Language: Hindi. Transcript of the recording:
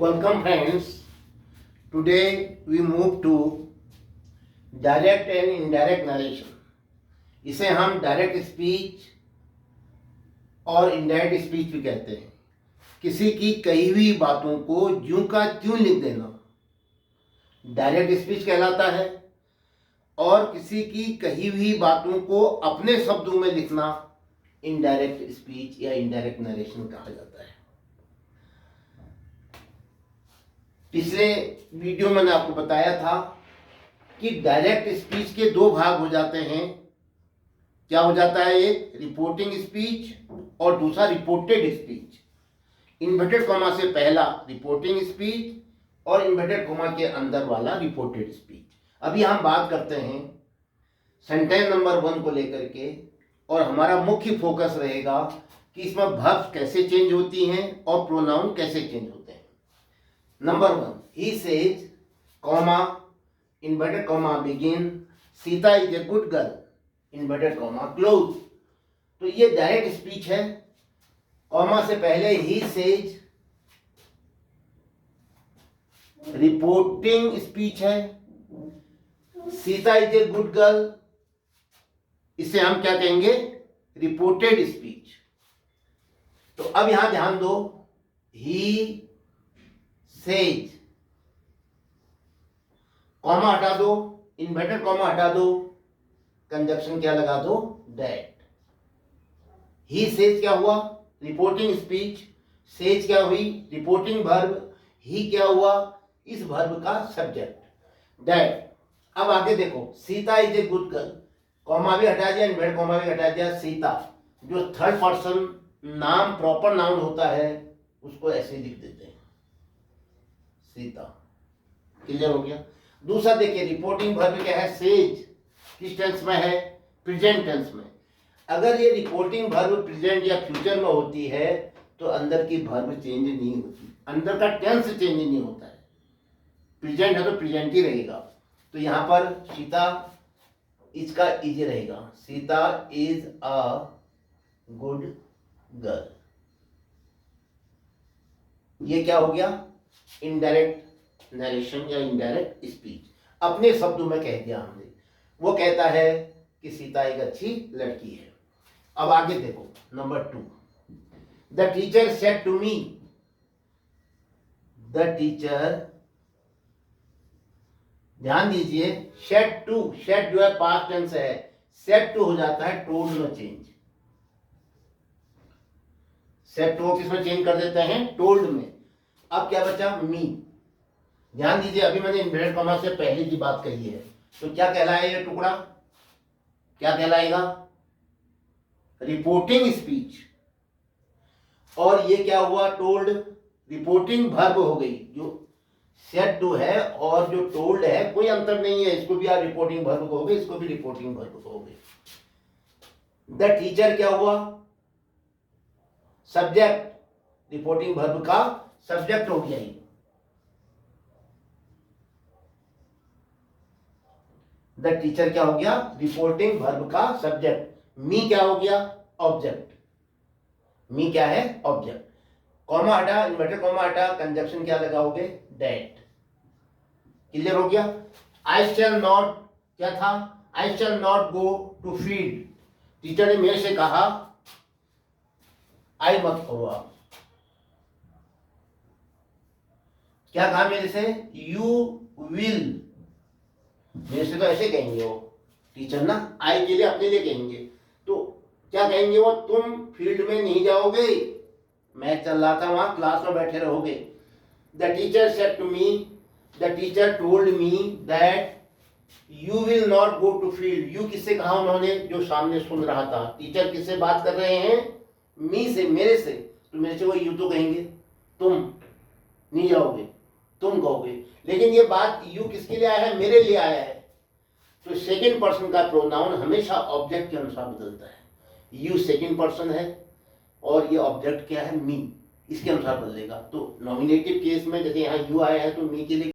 Welcome friends. Today we move to direct and indirect narration. इसे हम डायरेक्ट स्पीच और इनडायरेक्ट स्पीच भी कहते हैं. किसी की कही हुई बातों को ज्यों का त्यों लिख देना डायरेक्ट स्पीच कहलाता है, और किसी की कही हुई बातों को अपने शब्दों में लिखना इनडायरेक्ट स्पीच या इनडायरेक्ट नरेशन कहा जाता है. पिछले वीडियो में मैंने आपको बताया था कि डायरेक्ट स्पीच के दो भाग हो जाते हैं. क्या हो जाता है? एक रिपोर्टिंग स्पीच और दूसरा रिपोर्टेड स्पीच. इन्वर्टेड कॉमा से पहला रिपोर्टिंग स्पीच और इन्वर्टेड कॉमा के अंदर वाला रिपोर्टेड स्पीच. अभी हम बात करते हैं सेंटेंस नंबर 1 को लेकर के, और हमारा मुख्य फोकस रहेगा कि इसमें वर्ब्स कैसे चेंज होती हैं और प्रोनाउन कैसे चेंज होते हैं. Number 1, he says, comma, inverted comma, begin, Sita is a good girl, inverted comma, close. तो ये डायरेक्ट स्पीच है. कॉमा से पहले he says, रिपोर्टिंग स्पीच है. Sita is a good girl, इसे हम क्या कहेंगे? Reported speech. तो अब यहां ध्यान दो, ही सेज, कॉमा हटा दो, इन्वर्टेड कॉमा हटा दो, कंजक्शन क्या लगा दो? दैट. ही सेज क्या हुआ? Reporting speech. सेज क्या हुई? Reporting verb. ही क्या हुआ? इस वर्ब का सब्जेक्ट. दैट. अब आगे देखो, Sita is a good girl, comma भी हटा दिया, इन्वर्टेड कॉमा भी हटा दिया. सीता जो थर्ड पर्सन नाम प्रॉपर नाउन होता है उसको ऐसे लिख देते हैं, सीता. क्लियर हो गया? दूसरा देखिए, रिपोर्टिंग वर्ब क्या है? सेज. किस टेंस में है? प्रेजेंट टेंस में. अगर ये रिपोर्टिंग वर्ब प्रेजेंट या फ्यूचर में होती है तो अंदर की वर्ब चेंज नहीं होती, अंदर का टेंस चेंज नहीं होता है. प्रेजेंट है तो प्रेजेंट ही रहेगा. तो यहां पर सीता इसका इज रहेगा, Sita is a good girl. ये क्या हो गया? इनडायरेक्ट नरेशन या इनडायरेक्ट स्पीच. अपने शब्दों में कह दिया हमने. वो कहता है कि सीता एक अच्छी लड़की है. अब आगे देखो, number 2, the teacher said to me. The teacher, ध्यान दीजिए, सेड टू, सेड जो है पास्ट टेंस है, सेड टू हो जाता है टोल्ड में चेंज. सेड टू किसमें चेंज कर देते हैं? टोल्ड में. अब क्या बचा? मी. ध्यान दीजिए, अभी मैंने इन्वर्टेड कॉमा से पहले की बात कही है, तो क्या कहलाएगा ये टुकड़ा? क्या कहलाएगा? Reporting speech. और ये क्या हुआ? टोल्ड. रिपोर्टिंग वर्ब हो गई. जो सेड टू है और जो टोल्ड है कोई अंतर नहीं है, इसको भी आप रिपोर्टिंग वर्ब कहोगे, इसको भी रिपोर्टिंग वर्ब कहोगे. द टीचर क्या हुआ? सब्जेक्ट. रिपोर्टिंग वर्ब का सब्जेक्ट हो गया. द टीचर क्या हो गया? रिपोर्टिंग वर्ब का सब्जेक्ट. मी क्या हो गया? ऑब्जेक्ट. मी क्या है? ऑब्जेक्ट. कॉमा हटा, इन्वर्टेड कॉमा हटा, कंजक्शन क्या लगाओगे? दैट. क्लियर हो गया? आई शैल नॉट क्या था? I shall not go to field. Teacher ने मेरे से कहा आई मत करो आप. क्या कहा मेरे से? You will. मेरे से तो ऐसे कहेंगे वो टीचर ना, आई के लिए अपने लिए कहेंगे. तो क्या कहेंगे वो? तुम फील्ड में नहीं जाओगे, मैं चल रहा था वहां, क्लास में बैठे रहोगे. The teacher said to me, the teacher told me that you will not go to field. You किससे कहा उन्होंने? जो सामने सुन रहा था. टीचर किससे बात कर रहे हैं? मी से, मेरे से. तो मेरे से वो यू तो कहेंगे, तुम नहीं जाओगे, तुम कहोगे. लेकिन ये बात यू किसके लिए आया है? मेरे लिए आया है. तो सेकंड पर्सन का प्रोनाउन हमेशा ऑब्जेक्ट के अनुसार बदलता है. यू सेकंड पर्सन है और ये ऑब्जेक्ट क्या है? मी. इसके अनुसार बदलेगा. तो नॉमिनेटिव केस में जैसे यहाँ यू आया है तो मी के लिए